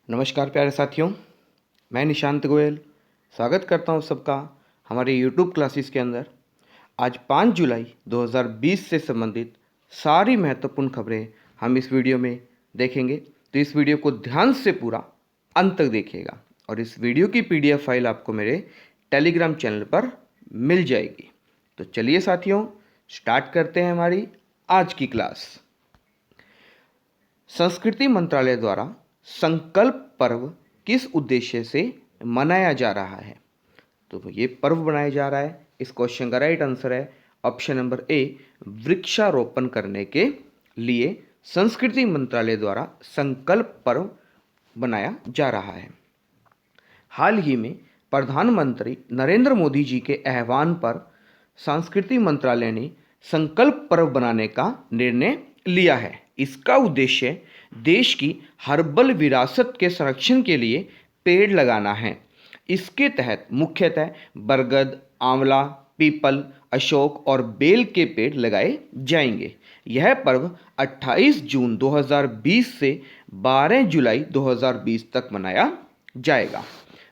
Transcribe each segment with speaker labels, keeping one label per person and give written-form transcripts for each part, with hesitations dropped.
Speaker 1: नमस्कार प्यारे साथियों, मैं निशांत गोयल स्वागत करता हूं सबका हमारे YouTube क्लासेस के अंदर। आज 5 जुलाई 2020 से संबंधित सारी महत्वपूर्ण खबरें हम इस वीडियो में देखेंगे, तो इस वीडियो को ध्यान से पूरा अंत तक देखिएगा और इस वीडियो की PDF फाइल आपको मेरे टेलीग्राम चैनल पर मिल जाएगी। तो चलिए साथियों, स्टार्ट करते हैं हमारी आज की क्लास। संस्कृति मंत्रालय द्वारा संकल्प पर्व किस उद्देश्य से मनाया जा रहा है? तो ये पर्व मनाया जा रहा है, इस क्वेश्चन का राइट आंसर है ऑप्शन नंबर ए, वृक्षारोपण करने के लिए संस्कृति मंत्रालय द्वारा संकल्प पर्व बनाया जा रहा है। हाल ही में प्रधानमंत्री नरेंद्र मोदी जी के आह्वान पर संस्कृति मंत्रालय ने संकल्प पर्व बनाने का निर्णय लिया है। इसका उद्देश्य देश की हर्बल विरासत के संरक्षण के लिए पेड़ लगाना है। इसके तहत मुख्यतः बरगद, आंवला, पीपल, अशोक और बेल के पेड़ लगाए जाएंगे। यह पर्व 28 जून 2020 से 12 जुलाई 2020 तक मनाया जाएगा।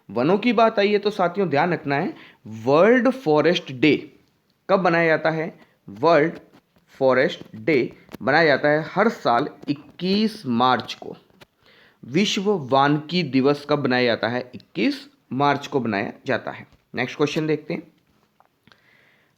Speaker 1: वनों की बात आई है तो साथियों ध्यान रखना है, वर्ल्ड फॉरेस्ट डे कब मनाया जाता है? वर्ल्ड फॉरेस्ट डे मनाया जाता है हर साल 21 मार्च को। विश्व वानिकी दिवस कब बनाया जाता है? 21 मार्च को बनाया जाता है। नेक्स्ट क्वेश्चन देखते हैं।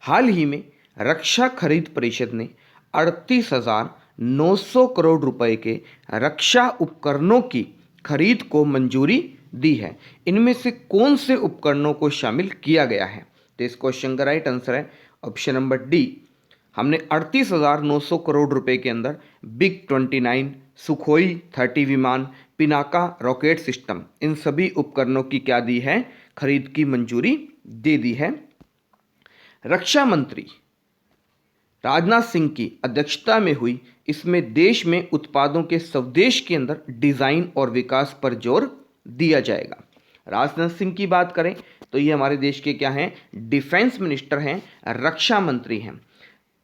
Speaker 1: हाल ही में रक्षा खरीद परिषद ने 38,900 करोड़ रुपए के रक्षा उपकरणों की खरीद को मंजूरी दी है। इनमें से कौन से उपकरणों को शामिल किया गया है? तो इस क्वेश्चन का राइट आंसर है ऑप्शन नंबर डी। हमने 38,900 करोड़ रुपए के अंदर बिग 29, सुखोई 30 विमान, पिनाका रॉकेट सिस्टम, इन सभी उपकरणों की क्या दी है? खरीद की मंजूरी दे दी है। रक्षा मंत्री राजनाथ सिंह की अध्यक्षता में हुई इसमें देश में उत्पादों के स्वदेश के अंदर डिजाइन और विकास पर जोर दिया जाएगा। राजनाथ सिंह की बात करें तो ये हमारे देश के क्या हैं? डिफेंस मिनिस्टर हैं, रक्षा मंत्री हैं।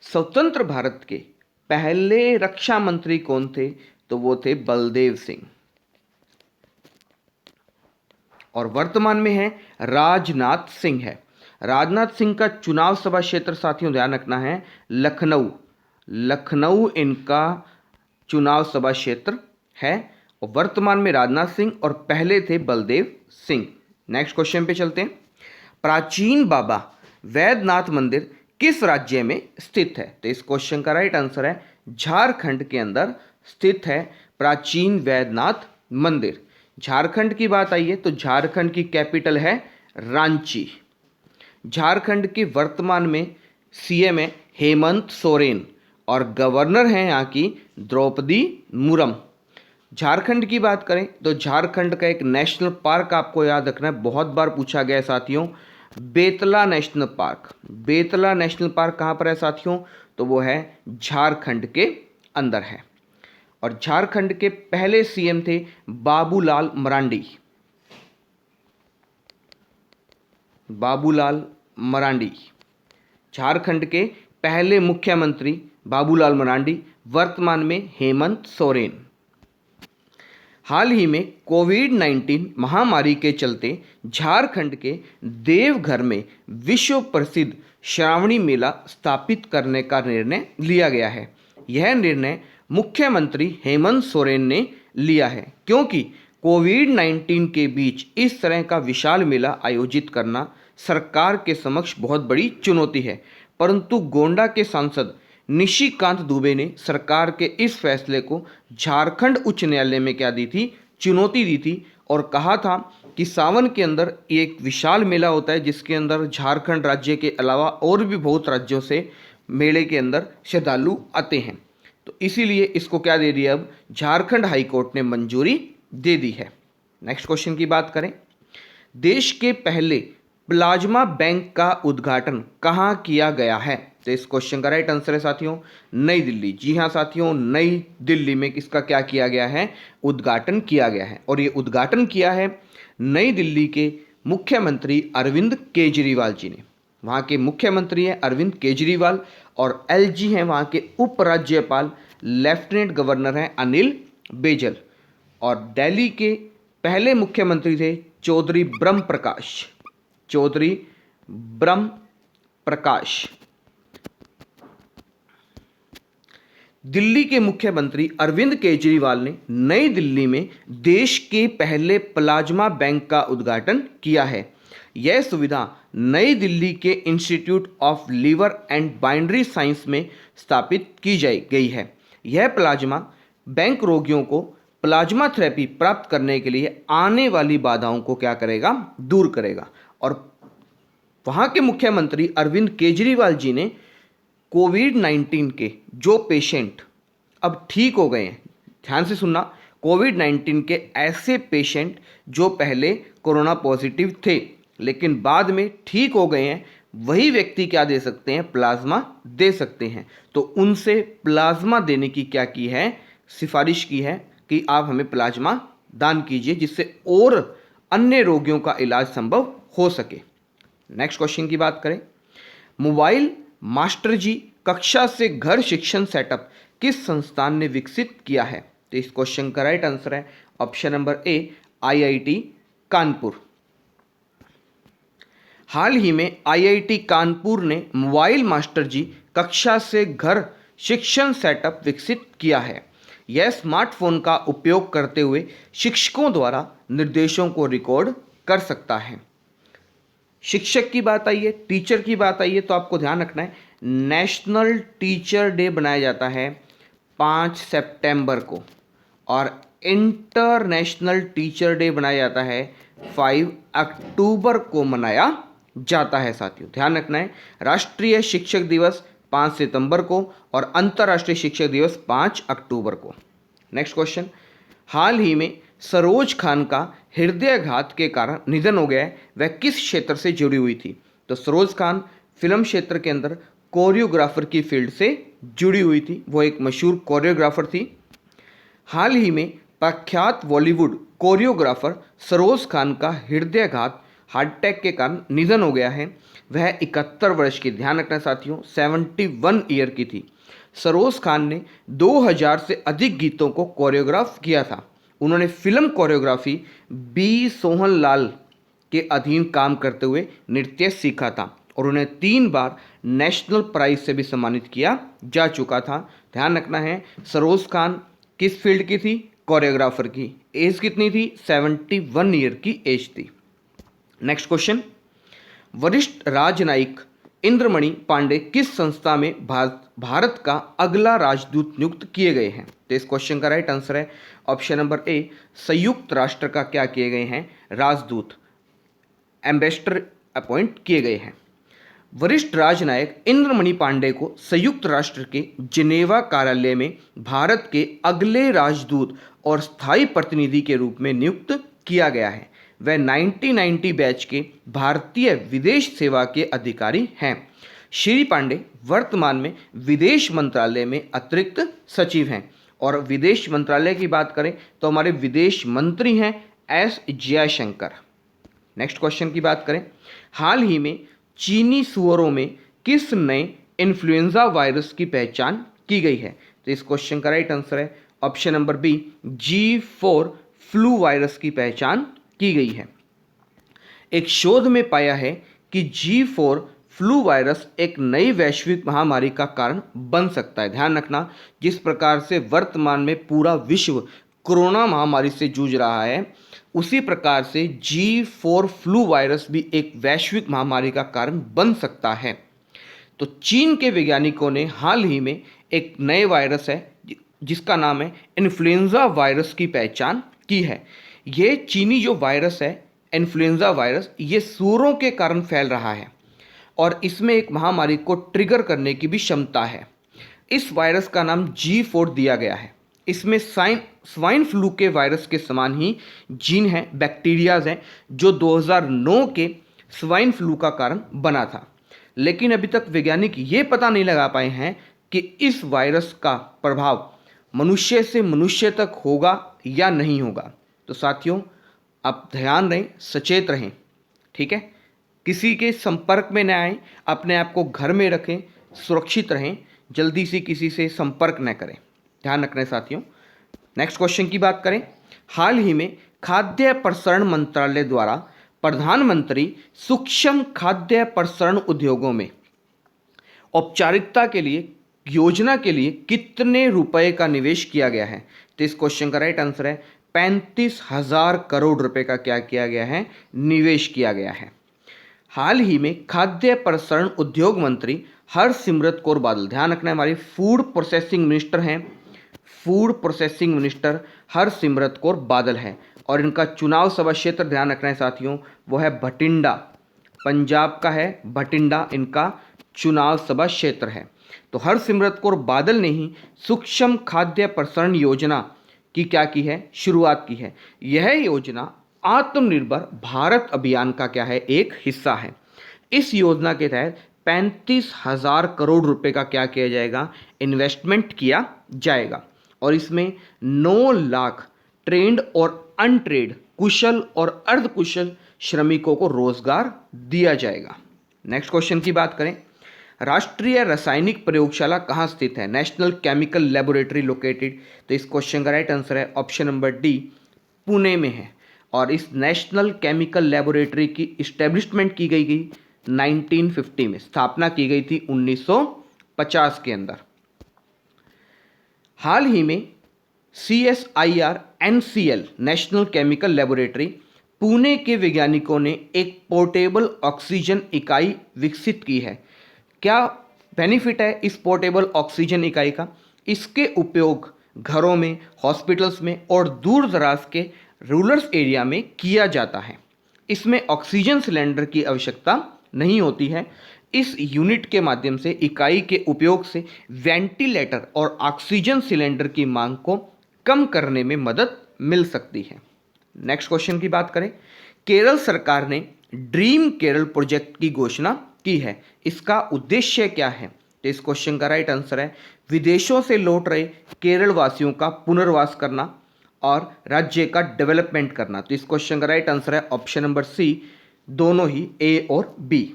Speaker 1: स्वतंत्र भारत के पहले रक्षा मंत्री कौन थे? तो वो थे बलदेव सिंह। और वर्तमान में है राजनाथ सिंह है। राजनाथ सिंह का चुनाव सभा क्षेत्र साथियों ध्यान रखना है लखनऊ। लखनऊ इनका चुनाव सभा क्षेत्र है और वर्तमान में राजनाथ सिंह और पहले थे बलदेव सिंह। नेक्स्ट क्वेश्चन पे चलते हैं। प्राचीन बाबा वैद्यनाथ मंदिर किस राज्य में स्थित है? तो इस क्वेश्चन का राइट आंसर है झारखंड के अंदर स्थित है प्राचीन वैद्यनाथ मंदिर। झारखंड की बात आई है तो झारखंड की कैपिटल है रांची। झारखंड के वर्तमान में सीएम है हेमंत सोरेन और गवर्नर हैं यहाँ की द्रौपदी मुर्मू। झारखंड की बात करें तो झारखंड का एक नेशनल पार्क आपको याद रखना है, बहुत बार पूछा गया है साथियों, Betla national park. Betla national park कहाँ पर है साथियों? तो वो है झारखंड के अंदर है। और झारखंड के पहले सीएम थे बाबूलाल मरांडी। बाबूलाल मरांडी झारखंड के पहले मुख्यमंत्री बाबूलाल मरांडी, वर्तमान में हेमंत सोरेन। हाल ही में कोविड-19 महामारी के चलते झारखंड के देवघर में विश्व प्रसिद्ध श्रावणी मेला स्थापित करने का निर्णय लिया गया है। यह निर्णय मुख्यमंत्री हेमंत सोरेन ने लिया है क्योंकि कोविड-19 के बीच इस तरह का विशाल मेला आयोजित करना सरकार के समक्ष बहुत बड़ी चुनौती है। परंतु गोंडा के सांसद निशिकांत दुबे ने सरकार के इस फैसले को झारखंड उच्च न्यायालय में क्या दी थी? चुनौती दी थी और कहा था कि सावन के अंदर एक विशाल मेला होता है जिसके अंदर झारखंड राज्य के अलावा और भी बहुत राज्यों से मेले के अंदर श्रद्धालु आते हैं। तो इसीलिए इसको क्या दे दिया? अब झारखंड हाईकोर्ट ने मंजूरी दे दी है। नेक्स्ट क्वेश्चन की बात करें। देश के पहले प्लाज्मा बैंक का उद्घाटन कहाँ किया गया है? तो इस क्वेश्चन का राइट आंसर है साथियों नई दिल्ली। जी हाँ साथियों, नई दिल्ली में इसका क्या किया गया है? उद्घाटन किया गया है। और ये उद्घाटन किया है नई दिल्ली के मुख्यमंत्री अरविंद केजरीवाल जी ने। वहाँ के मुख्यमंत्री हैं अरविंद केजरीवाल और एलजी हैं वहाँ के उपराज्यपाल लेफ्टिनेंट गवर्नर हैं अनिल बैजल। और दिल्ली के पहले मुख्यमंत्री थे चौधरी ब्रह्म प्रकाश, चौधरी ब्रह्म प्रकाश। दिल्ली के मुख्यमंत्री अरविंद केजरीवाल ने नई दिल्ली में देश के पहले प्लाज्मा बैंक का उद्घाटन किया है। यह सुविधा नई दिल्ली के institute of liver and binary science में स्थापित की गई है। यह प्लाज्मा बैंक रोगियों को प्लाज्मा थेरेपी प्राप्त करने के लिए आने वाली बाधाओं को क्या करेगा, दूर करेगा। और वहाँ के मुख्यमंत्री अरविंद केजरीवाल जी ने कोविड-19 के जो पेशेंट अब ठीक हो गए हैं, ध्यान से सुनना, कोविड-19 के ऐसे पेशेंट जो पहले कोरोना पॉजिटिव थे लेकिन बाद में ठीक हो गए हैं, वही व्यक्ति क्या दे सकते हैं, प्लाज्मा दे सकते हैं। तो उनसे प्लाज्मा देने की क्या की है, सिफारिश की है कि आप हमें प्लाज्मा दान कीजिए, जिससे और अन्य रोगियों का इलाज संभव हो सके। नेक्स्ट क्वेश्चन की बात करें, मोबाइल मास्टर जी कक्षा से घर शिक्षण सेटअप किस संस्थान ने विकसित किया है? तो इस क्वेश्चन का राइट आंसर है option number A, IIT Kanpur. हाल ही में आईआईटी कानपुर ने मोबाइल मास्टर जी कक्षा से घर शिक्षण सेटअप विकसित किया है। यह स्मार्टफोन का उपयोग करते हुए शिक्षकों द्वारा निर्देशों को रिकॉर्ड कर सकता है। शिक्षक की बात आई है, टीचर की बात आई है, तो आपको ध्यान रखना है नेशनल टीचर डे बनाया जाता है 5 सितंबर को और इंटरनेशनल टीचर डे बनाया जाता है 5 अक्टूबर को मनाया जाता है। साथियों ध्यान रखना है, राष्ट्रीय शिक्षक दिवस 5 सितंबर को और अंतर्राष्ट्रीय शिक्षक दिवस 5 अक्टूबर को। नेक्स्ट क्वेश्चन, हाल ही में सरोज खान का हृदयाघात के कारण निधन हो गया है, वह किस क्षेत्र से जुड़ी हुई थी? तो सरोज खान फिल्म क्षेत्र के अंदर कोरियोग्राफर की फील्ड से जुड़ी हुई थी, वो एक मशहूर कोरियोग्राफर थी। हाल ही में प्रख्यात बॉलीवुड कोरियोग्राफर सरोज खान का हृदयाघात हार्ट अटैक के कारण निधन हो गया है। वह 71 वर्ष की, ध्यान रखना साथियों, 71 ईयर की थी। सरोज खान ने 2000 से अधिक गीतों को कोरियोग्राफ किया था। उन्होंने film choreography B Sohan Lal के अधीन काम करते हुए नृत्य सीखा था और उन्हें 3 बार नेशनल प्राइज से भी सम्मानित किया जा चुका था। ध्यान रखना है, सरोज खान किस फील्ड की थी? कोरियोग्राफर की। एज कितनी थी? 71 ईयर की एज थी। नेक्स्ट क्वेश्चन, वरिष्ठ राजनयिक इंद्रमणि पांडे किस संस्था में भारत का अगला राजदूत नियुक्त किए गए हैं? तो इस क्वेश्चन का राइट आंसर है ऑप्शन नंबर ए, संयुक्त राष्ट्र का क्या किए गए हैं? राजदूत, एम्बेसडर अपॉइंट किए गए हैं। वरिष्ठ राजनयिक इंद्रमणि पांडे को संयुक्त राष्ट्र के जिनेवा कार्यालय में भारत के अगले राजदूत और स्थायी प्रतिनिधि के रूप में नियुक्त किया गया है। वह 1990 बैच के भारतीय विदेश सेवा के अधिकारी हैं। श्री पांडे वर्तमान में विदेश मंत्रालय में अतिरिक्त सचिव हैं और विदेश मंत्रालय की बात करें तो हमारे विदेश मंत्री हैं एस जयशंकर। नेक्स्ट क्वेश्चन की बात करें, हाल ही में चीनी सुअरों में किस नए इन्फ्लुएंजा वायरस की पहचान की गई है? तो इस क्वेश्चन का राइट आंसर है option number B, G4 flu virus की पहचान की गई है। एक शोध में पाया है कि G4 फ्लू वायरस एक नई वैश्विक महामारी का कारण बन सकता है। ध्यान रखना, जिस प्रकार से वर्तमान में पूरा विश्व कोरोना महामारी से जूझ रहा है, उसी प्रकार से G4 फ्लू वायरस भी एक वैश्विक महामारी का कारण बन सकता है। तो चीन के वैज्ञानिकों ने हाल ही में एक नए वायरस है जिसका नाम है इन्फ्लुएंजा वायरस की पहचान की है। ये चीनी जो वायरस है, इन्फ्लुएंजा वायरस, ये सूअरों के कारण फैल रहा है और इसमें एक महामारी को ट्रिगर करने की भी क्षमता है। इस वायरस का नाम G4 दिया गया है। इसमें स्वाइन फ्लू के वायरस के समान ही जीन हैं, बैक्टीरियाज हैं, जो 2009 के स्वाइन फ्लू का कारण बना था। लेकिन अभी तक वैज्ञानिक ये पता नहीं लगा पाए हैं कि इस वायरस का प्रभाव मनुष्य से मनुष्य तक होगा या नहीं होगा। तो साथियों, आप ध्यान रहें, सचेत रहें, ठीक है। किसी के संपर्क में न आएं, अपने आप को घर में रखें, सुरक्षित रहें, जल्दी से किसी से संपर्क न करें। ध्यान रखना है साथियों। नेक्स्ट क्वेश्चन की बात करें, हाल ही में खाद्य प्रसंस्करण मंत्रालय द्वारा प्रधानमंत्री सूक्ष्म खाद्य प्रसंस्करण उद्योगों में औपचारिकता के लिए योजना के लिए कितने रुपए का निवेश किया गया है? तो इस क्वेश्चन का राइट आंसर है 35,000 करोड़ रुपए का क्या किया गया है? निवेश किया गया है। हाल ही में खाद्य प्रसंस्करण उद्योग मंत्री हरसिमरत कौर बादल, ध्यान रखना हमारी फूड प्रोसेसिंग मिनिस्टर हैं, food processing minister Harsimrat Kaur Badal है, और इनका चुनाव सभा क्षेत्र ध्यान रखना है साथियों, वो है भटिंडा, पंजाब का है भटिंडा इनका चुनाव सभा क्षेत्र है। तो हरसिमरत कौर बादल ने ही सूक्ष्म खाद्य प्रसंस्करण योजना की क्या की है? शुरुआत की है। यह योजना आत्मनिर्भर भारत अभियान का क्या है? एक हिस्सा है। इस योजना के तहत 35,000 करोड़ रुपए का क्या किया जाएगा? इन्वेस्टमेंट किया जाएगा, और इसमें 9 लाख ट्रेंड और अनट्रेड कुशल और अर्धकुशल श्रमिकों को रोजगार दिया जाएगा। नेक्स्ट क्वेश्चन की बात करें, राष्ट्रीय रासायनिक प्रयोगशाला कहाँ स्थित है? National chemical laboratory located. तो इस क्वेश्चन का राइट आंसर है ऑप्शन नंबर डी, पुणे में है, और इस नेशनल केमिकल लेबोरेटरी की इस्टेब्लिशमेंट की गई 1950 में, स्थापना की गई थी 1950 के अंदर। हाल ही में CSIR NCL national chemical laboratory Pune के वैज्ञानिकों ने एक पोर्टेबल ऑक्सीजन इकाई विकसित की है। क्या बेनिफिट है इस पोर्टेबल ऑक्सीजन इकाई का? इसके उपयोग घरों में, हॉस्पिटल्स में और दूर दराज के रूरल एरिया में किया जाता है। इसमें ऑक्सीजन सिलेंडर की आवश्यकता नहीं होती है। इस यूनिट के माध्यम से इकाई के उपयोग से वेंटिलेटर और ऑक्सीजन सिलेंडर की मांग को कम करने में मदद मिल सकती है। नेक्स्ट क्वेश्चन की बात करें, केरल सरकार ने ड्रीम केरल प्रोजेक्ट की घोषणा की है। इसका उद्देश्य क्या है? तो इस क्वेश्चन का राइट आंसर है विदेशों से लौट रहे केरल वासियों का पुनर्वास करना और राज्य का डेवलपमेंट करना। तो इस क्वेश्चन का राइट आंसर है ऑप्शन नंबर सी, दोनों ही ए और बी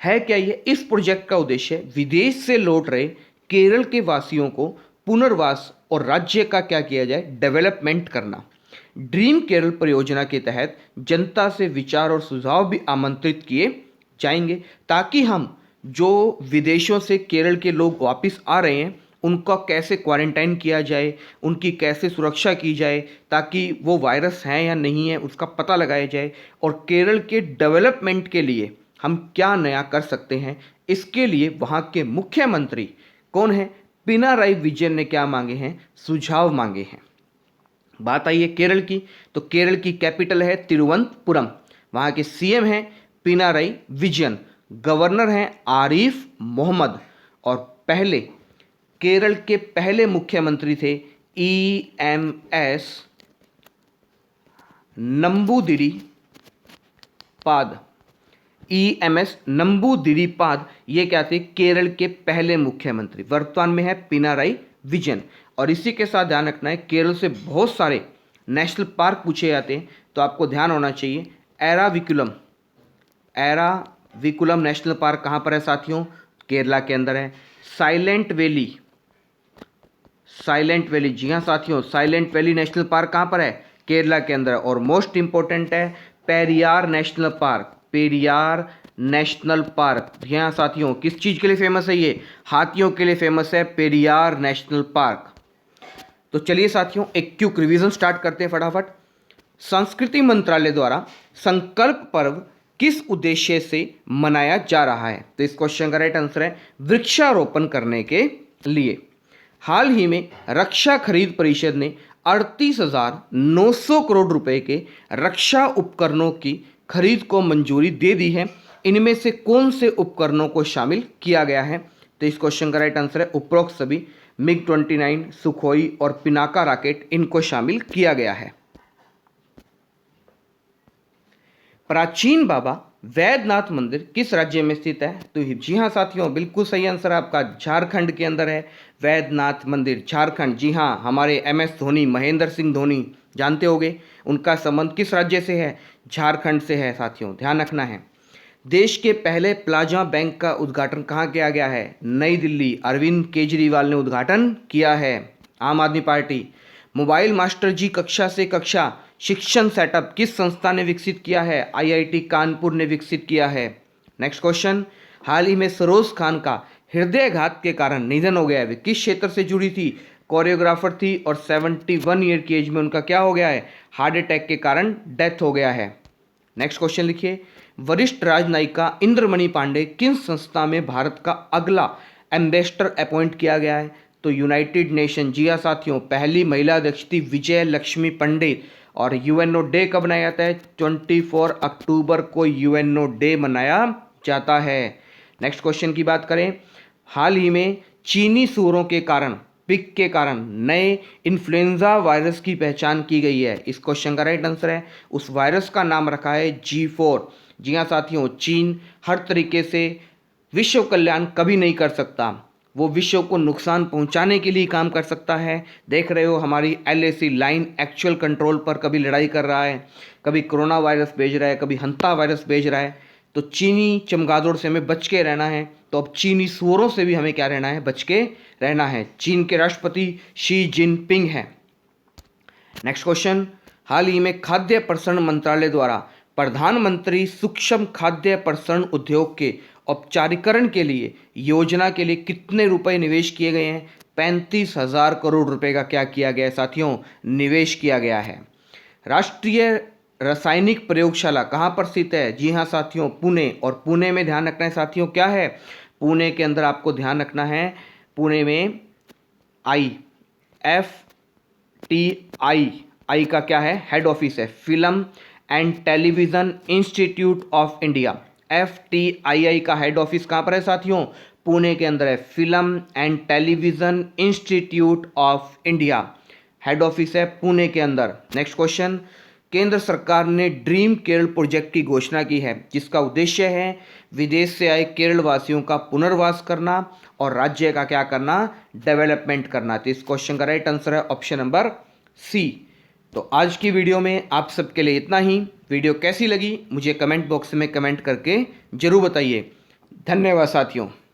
Speaker 1: है। क्या ये इस प्रोजेक्ट का उद्देश्य विदेश से लौट रहे केरल के वासियों को पुनर्वास और राज्य का क्या किया जाए? डेवलपमेंट करना। ड्रीम केरल परियोजना के तहत जनता से विचार और सुझाव भी आमंत्रित किए जाएंगे, ताकि हम जो विदेशों से केरल के लोग वापस आ रहे हैं उनका कैसे क्वारंटाइन किया जाए, उनकी कैसे सुरक्षा की जाए, ताकि वो वायरस है या नहीं है उसका पता लगाया जाए, और केरल के डेवलपमेंट के लिए हम क्या नया कर सकते हैं, इसके लिए वहाँ के मुख्यमंत्री कौन है? पिनाराई विजयन ने क्या मांगे हैं? सुझाव मांगे हैं। बात आई है केरल की, तो केरल की कैपिटल है तिरुवनंतपुरम, वहाँ के सीएम हैं पिनाराई विजयन, गवर्नर हैं आरिफ मोहम्मद, और पहले केरल के पहले मुख्यमंत्री थे EMS नंबूदिरीपाद। EMS नंबूदिरीपाद ये क्या थे? केरल के पहले मुख्यमंत्री। वर्तमान में है पिनाराई विजयन। और इसी के साथ ध्यान रखना है केरल से बहुत सारे नेशनल पार्क पूछे जाते हैं, तो आपको ध्यान होना चाहिए एराविकुलम नेशनल पार्क कहाँ पर है साथियों? केरला के अंदर है। साइलेंट वैली, जी हाँ साथियों, साइलेंट वैली नेशनल पार्क कहाँ पर है? केरला के अंदर। और मोस्ट इंपॉर्टेंट है पेरियार नेशनल पार्क। जी हाँ साथियों, किस चीज़ के लिए फेमस है ये? हाथियों के लिए फेमस है पेरियार नेशनल पार्क। तो चलिए साथियों एक क्विक रिवीजन स्टार्ट करते हैं फटाफट। संस्कृति मंत्रालय द्वारा संकल्प पर्व किस उद्देश्य से मनाया जा रहा है? तो इस क्वेश्चन का राइट आंसर है वृक्षारोपण करने के लिए। हाल ही में रक्षा खरीद परिषद ने 38,900 करोड़ रुपए के रक्षा उपकरणों की खरीद को मंजूरी दे दी है। इनमें से कौन से उपकरणों को शामिल किया गया है? तो इस क्वेश्चन का राइट आंसर है उपरोक्त सभी MiG-29, सुखोई और पिनाका रॉकेट, इनको शामिल किया गया है। प्राचीन बाबा वैद्यनाथ मंदिर किस राज्य में स्थित है? तो जी हाँ साथियों, बिल्कुल सही आंसर आपका, झारखंड के अंदर है वैद्यनाथ मंदिर, झारखंड। जी हाँ, हमारे MS धोनी, महेंद्र सिंह धोनी जानते होंगे, उनका संबंध किस राज्य से है? झारखंड से है साथियों, ध्यान रखना है। देश के पहले प्लाज्मा बैंक का उद्घाटन कहाँ किया गया है? नई दिल्ली, अरविंद केजरीवाल ने उद्घाटन किया है, आम आदमी पार्टी। मोबाइल मास्टर जी कक्षा से कक्षा शिक्षण सेटअप किस संस्था ने विकसित किया है? आईआईटी कानपुर ने विकसित किया है। नेक्स्ट क्वेश्चन, हाल ही में सरोज खान का हृदयघात के कारण निधन हो गया है। वे किस क्षेत्र से जुड़ी थी? कोरियोग्राफर थी और 71 ईयर की एज में उनका क्या हो गया है? हार्ट अटैक के कारण डेथ हो गया है। नेक्स्ट क्वेश्चन लिखिए, वरिष्ठ राजनयिका इंद्रमणि पांडे किस संस्था में भारत का अगला एम्बेसडर अपॉइंट किया गया है? तो यूनाइटेड नेशन। जी हाँ साथियों, पहली महिला अध्यक्ष थी विजय लक्ष्मी पंडित। और यूएनओ डे कब मनाया जाता है? 24 अक्टूबर को यूएनओ डे मनाया जाता है। नेक्स्ट क्वेश्चन की बात करें, हाल ही में चीनी सूअरों के कारण, पिग के कारण नए इन्फ्लुएंजा वायरस की पहचान की गई है। इस क्वेश्चन का राइट आंसर है, उस वायरस का नाम रखा है G4। जी हाँ साथियों, चीन हर तरीके से विश्व कल्याण कभी नहीं कर सकता, वो विश्व को नुकसान पहुंचाने के लिए काम कर सकता है। देख रहे हो हमारी LAC लाइन एक्चुअल कंट्रोल पर कभी लड़ाई कर रहा है, कभी कोरोना वायरस भेज रहा है, कभी हंता वायरस भेज रहा है। तो चीनी चमगादड़ से हमें बच के रहना है, तो अब चीनी सूअरों से भी हमें क्या रहना है? बच के रहना है। चीन के राष्ट्रपति शी जिनपिंग हैं। नेक्स्ट क्वेश्चन, हाल ही में खाद्य प्रसंस्करण मंत्रालय द्वारा प्रधानमंत्री सूक्ष्म खाद्य प्रसंस्करण उद्योग के औपचारिकरण के लिए योजना के लिए कितने रुपए निवेश किए गए हैं? 35,000 करोड़ रुपए का क्या किया गया है साथियों? निवेश किया गया है। राष्ट्रीय रासायनिक प्रयोगशाला कहाँ पर स्थित है? जी हाँ साथियों, पुणे। और पुणे में ध्यान रखना है साथियों, क्या है पुणे के अंदर आपको ध्यान रखना है, पुणे में FTI का क्या है? हेड ऑफिस है, film and television institute of India. FTII का हेड ऑफिस कहाँ पर है साथियों? पुणे के अंदर है, film and television institute of India, head office है पुणे के अंदर। नेक्स्ट क्वेश्चन, केंद्र सरकार ने ड्रीम केरल प्रोजेक्ट की घोषणा की है, जिसका उद्देश्य है विदेश से आए केरल वासियों का पुनर्वास करना और राज्य का क्या करना? डेवलपमेंट करना। तो इस क्वेश्चन का राइट आंसर है ऑप्शन नंबर सी। तो आज की वीडियो में आप सबके लिए इतना ही। वीडियो कैसी लगी मुझे कमेंट बॉक्स में कमेंट करके जरूर बताइए। धन्यवाद साथियों।